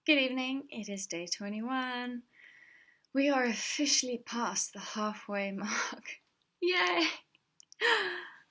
Good evening, it is day 21. We are officially past the halfway mark. Yay!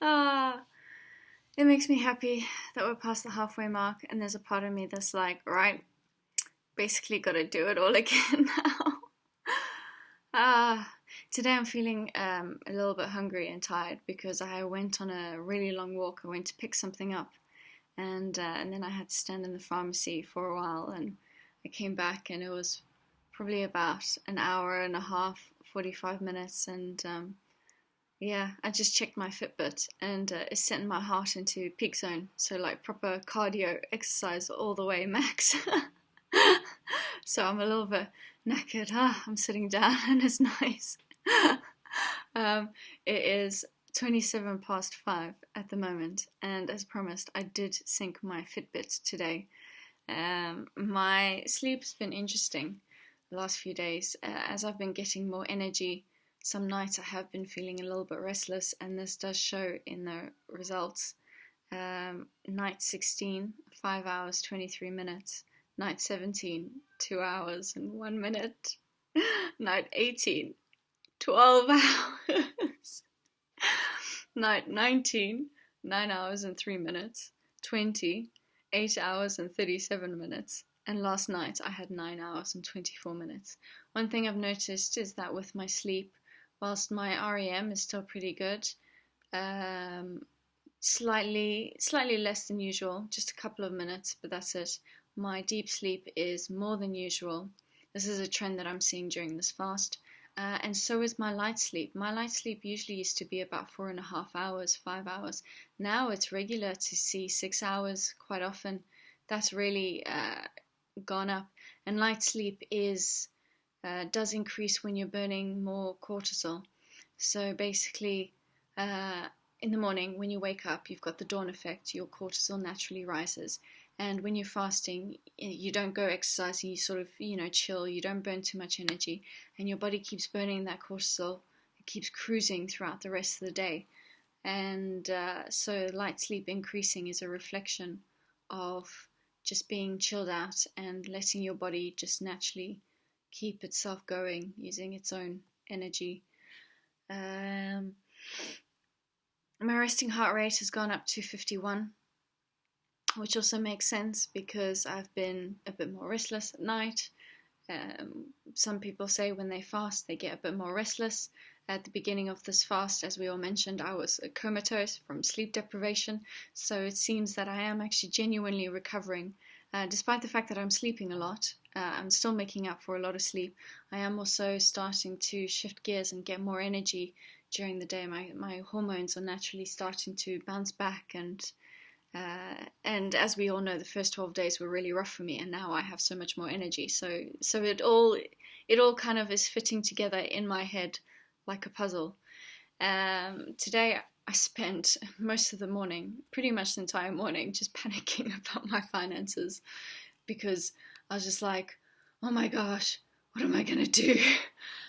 Ah, it makes me happy that we're past the halfway mark, and there's a part of me that's like, right, basically gotta do it all again now. Today I'm feeling a little bit hungry and tired because I went on a really long walk. I went to pick something up, and then I had to stand in the pharmacy for a while, and I came back, and it was probably about an hour and a half, 45 minutes, and yeah, I just checked my Fitbit, and it's setting my heart into peak zone, so like proper cardio exercise all the way max. So I'm a little bit knackered. I'm sitting down, and it's nice. It is 27 past 5 at the moment, and as promised, I did sync my Fitbit today. My sleep's been interesting the last few days. As I've been getting more energy, some nights I have been feeling a little bit restless, and this does show in the results. Night 16, 5 hours, 23 minutes. Night 17, 2 hours and 1 minute. Night 18, 12 hours. Night 19, 9 hours and 3 minutes. 20, 8 hours and 37 minutes. And last night I had 9 hours and 24 minutes. One thing I've noticed is that with my sleep, whilst my REM is still pretty good, slightly less than usual, just a couple of minutes, but that's it. My deep sleep is more than usual. This is a trend that I'm seeing during this fast. And so is my light sleep. My light sleep usually used to be about 4.5 hours, 5 hours. Now it's regular to see 6 hours quite often. That's really gone up. And light sleep does increase when you're burning more cortisol. So basically, in the morning when you wake up, you've got the dawn effect. Your cortisol naturally rises. And when you're fasting, you don't go exercising, you sort of, chill, you don't burn too much energy, and your body keeps burning that cortisol. It keeps cruising throughout the rest of the day. And so light sleep increasing is a reflection of just being chilled out and letting your body just naturally keep itself going using its own energy. My resting heart rate has gone up to 51, which also makes sense because I've been a bit more restless at night. Some people say when they fast, they get a bit more restless. At the beginning of this fast, as we all mentioned, I was comatose from sleep deprivation, so it seems that I am actually genuinely recovering. Despite the fact that I'm sleeping a lot, I'm still making up for a lot of sleep. I am also starting to shift gears and get more energy during the day. My hormones are naturally starting to bounce back, and as we all know, the first 12 days were really rough for me, and now I have so much more energy. So it all kind of is fitting together in my head like a puzzle. Today I spent most of the morning, pretty much the entire morning, just panicking about my finances because I was just like, oh my gosh, what am I gonna do?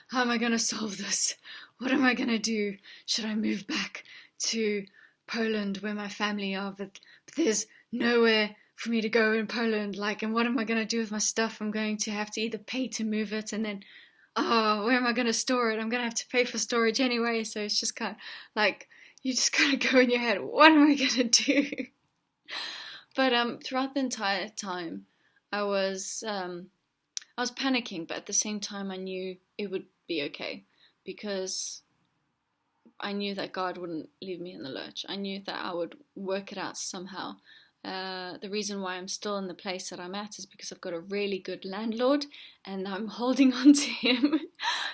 How am I gonna solve this? What am I gonna do? Should I move back to Poland where my family are, but there's nowhere for me to go in Poland, and what am I going to do with my stuff? I'm going to have to either pay to move it, and then where am I going to store it? I'm going to have to pay for storage anyway, so it's just kind of like you just kind of go in your head, what am I going to do? But throughout the entire time I was panicking, but at the same time I knew it would be okay because I knew that God wouldn't leave me in the lurch. I knew that I would work it out somehow. The reason why I'm still in the place that I'm at is because I've got a really good landlord and I'm holding on to him.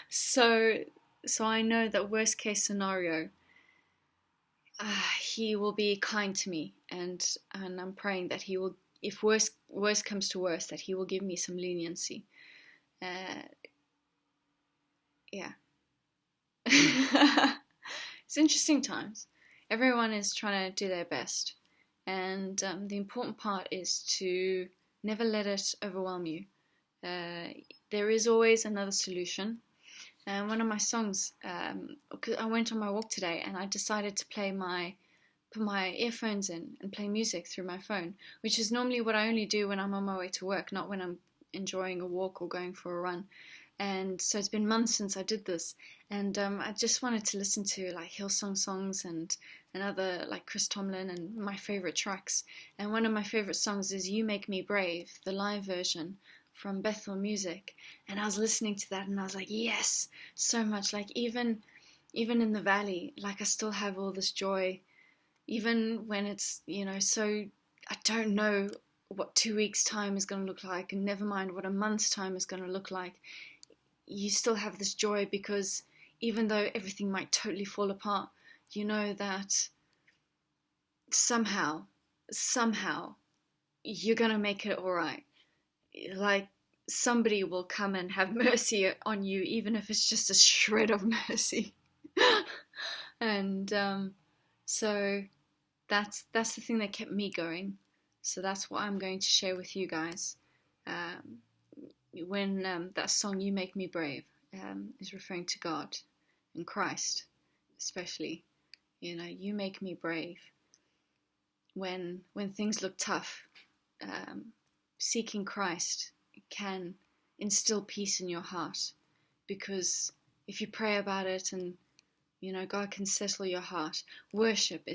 So I know that worst case scenario, he will be kind to me, and I'm praying that he will, if worst comes to worst, that he will give me some leniency. Yeah. It's interesting times. Everyone is trying to do their best. And the important part is to never let it overwhelm you. There is always another solution. And one of my songs, I went on my walk today and I decided to put my earphones in and play music through my phone, which is normally what I only do when I'm on my way to work, not when I'm enjoying a walk or going for a run. And so it's been months since I did this, and I just wanted to listen to like Hillsong songs and other like Chris Tomlin and my favorite tracks. And one of my favorite songs is "You Make Me Brave," the live version from Bethel Music. And I was listening to that, and I was like, yes, so much. Like even in the valley, like I still have all this joy, even when it's so I don't know what 2 weeks time is going to look like, and never mind what a month's time is going to look like. You still have this joy because even though everything might totally fall apart, you know that somehow you're going to make it all right. Like somebody will come and have mercy on you, even if it's just a shred of mercy. And so that's the thing that kept me going. So that's what I'm going to share with you guys. When that song "You Make Me Brave" is referring to God and Christ, especially, you make me brave. When things look tough, seeking Christ can instill peace in your heart, because if you pray about it and God can settle your heart. Worship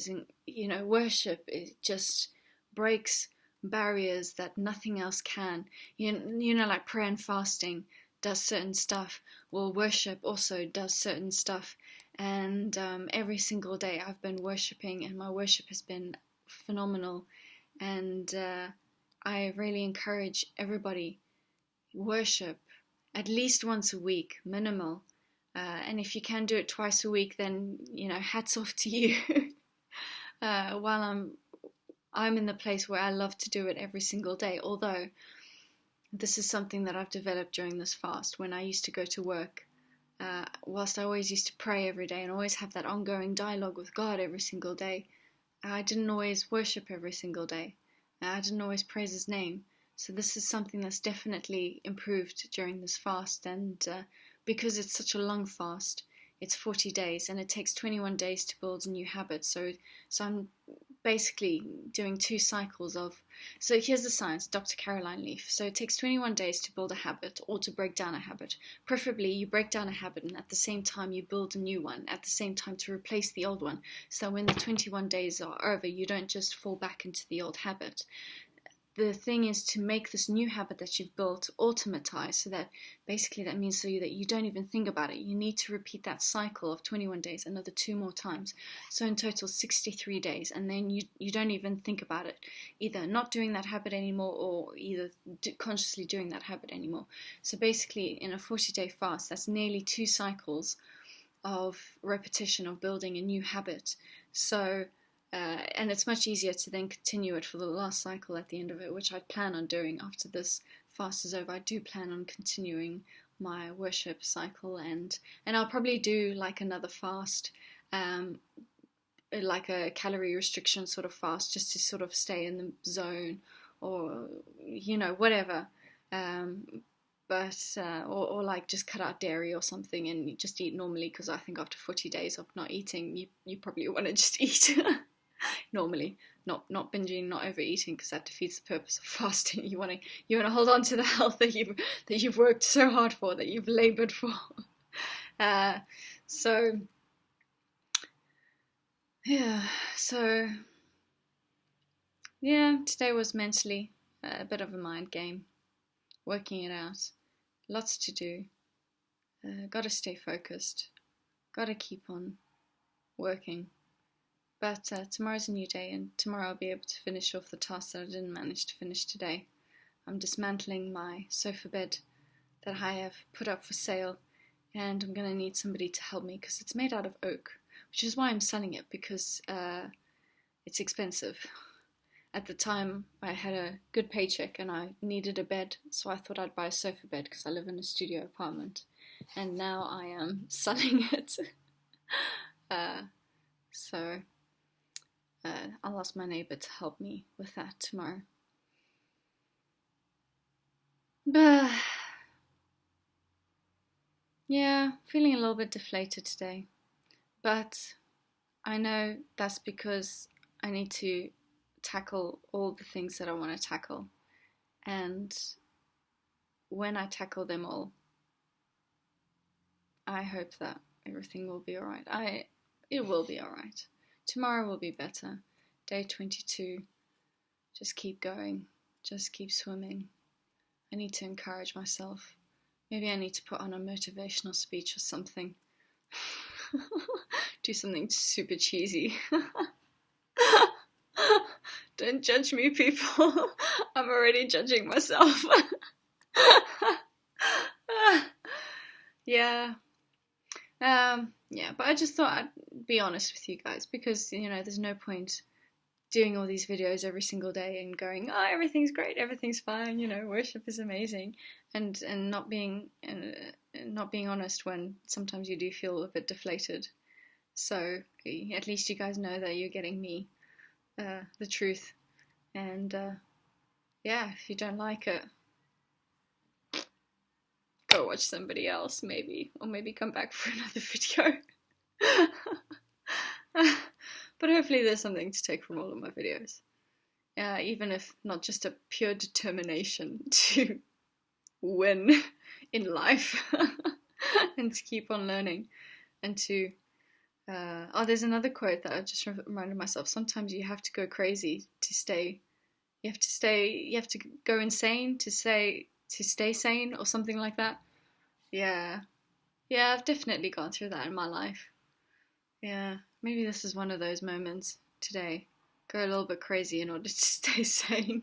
just breaks barriers that nothing else can. Like prayer and fasting does certain stuff. Well, worship also does certain stuff. And every single day I've been worshiping, and my worship has been phenomenal. And I really encourage everybody, worship at least once a week, minimal. And if you can do it twice a week, then hats off to you. While I'm in the place where I love to do it every single day. Although this is something that I've developed during this fast. When I used to go to work, whilst I always used to pray every day and always have that ongoing dialogue with God every single day, I didn't always worship every single day. I didn't always praise His name. So this is something that's definitely improved during this fast. And because it's such a long fast, it's 40 days, and it takes 21 days to build a new habit. So I'm basically doing 2 cycles of, so here's the science, Dr. Caroline Leaf. So it takes 21 days to build a habit or to break down a habit. Preferably you break down a habit and at the same time you build a new one, at the same time to replace the old one. So when the 21 days are over, you don't just fall back into the old habit. The thing is to make this new habit that you've built automatized, so that basically that means so that you don't even think about it. You need to repeat that cycle of 21 days another 2 more times. So in total 63 days, and then you don't even think about it, either not doing that habit anymore or either consciously doing that habit anymore. So basically in a 40-day fast, that's nearly 2 cycles of repetition of building a new habit. So and it's much easier to then continue it for the last cycle at the end of it, which I plan on doing after this fast is over. I do plan on continuing my worship cycle, and I'll probably do like another fast, like a calorie restriction sort of fast, just to sort of stay in the zone, or whatever. But or like just cut out dairy or something and just eat normally, because I think after 40 days of not eating, you probably want to just eat. Normally, not binging, not overeating, because that defeats the purpose of fasting. You want to hold on to the health that you've worked so hard for, that you've labored for. So today was mentally a bit of a mind game, working it out. Lots to do. Got to stay focused. Got to keep on working. But tomorrow's a new day, and tomorrow I'll be able to finish off the tasks that I didn't manage to finish today. I'm dismantling my sofa bed that I have put up for sale, and I'm going to need somebody to help me because it's made out of oak, which is why I'm selling it, because it's expensive. At the time, I had a good paycheck and I needed a bed, so I thought I'd buy a sofa bed because I live in a studio apartment, and now I am selling it. So I'll ask my neighbour to help me with that tomorrow. But yeah, feeling a little bit deflated today. But I know that's because I need to tackle all the things that I want to tackle. And when I tackle them all, I hope that everything will be alright. It will be alright. Tomorrow will be better. Day 22. Just keep going. Just keep swimming. I need to encourage myself. Maybe I need to put on a motivational speech or something. Do something super cheesy. Don't judge me, people. I'm already judging myself. Yeah. Yeah, but I just thought I'd be honest with you guys, because, you know, there's no point doing all these videos every single day and going, oh, everything's great, everything's fine, you know, worship is amazing, and not being honest when sometimes you do feel a bit deflated. So at least you guys know that you're getting me, the truth, and yeah, if you don't like it, go watch somebody else, maybe, or maybe come back for another video. But hopefully there's something to take from all of my videos, even if not just a pure determination to win in life and to keep on learning, and to there's another quote that I just reminded myself. Sometimes you have to go crazy to stay. You have to go insane to stay sane, or something like that. Yeah, I've definitely gone through that in my life. Yeah, maybe this is one of those moments today. Go a little bit crazy in order to stay sane.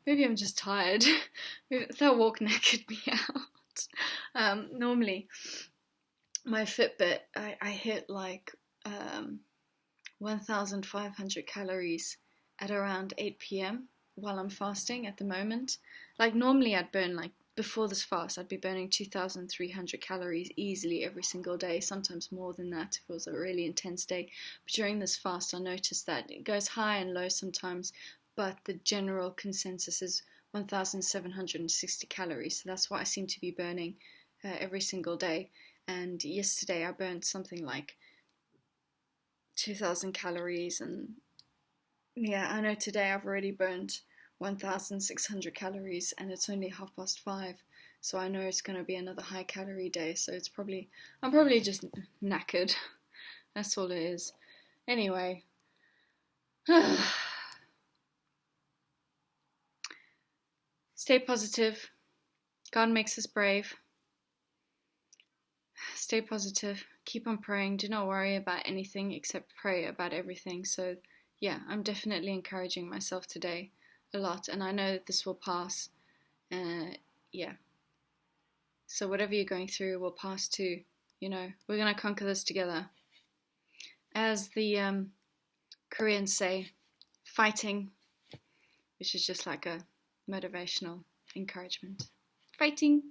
Maybe I'm just tired. That walk knackered me out. Normally, my Fitbit, I hit like 1,500 calories at around 8 p.m. while I'm fasting at the moment. Like normally I'd burn, like before this fast, I'd be burning 2,300 calories easily every single day, sometimes more than that if it was a really intense day. But during this fast, I noticed that it goes high and low sometimes, but the general consensus is 1,760 calories. So that's what I seem to be burning every single day. And yesterday I burned something like 2,000 calories, and yeah, I know today I've already burned 1,600 calories, and it's only 5:30, so I know it's going to be another high calorie day. So I'm probably just knackered. That's all it is. Anyway, stay positive. God makes us brave. Stay positive. Keep on praying. Do not worry about anything except pray about everything. So yeah, I'm definitely encouraging myself today a lot, and I know that this will pass. Yeah. So whatever you're going through will pass too. You know, we're gonna conquer this together. As the Koreans say, fighting, which is just like a motivational encouragement. Fighting.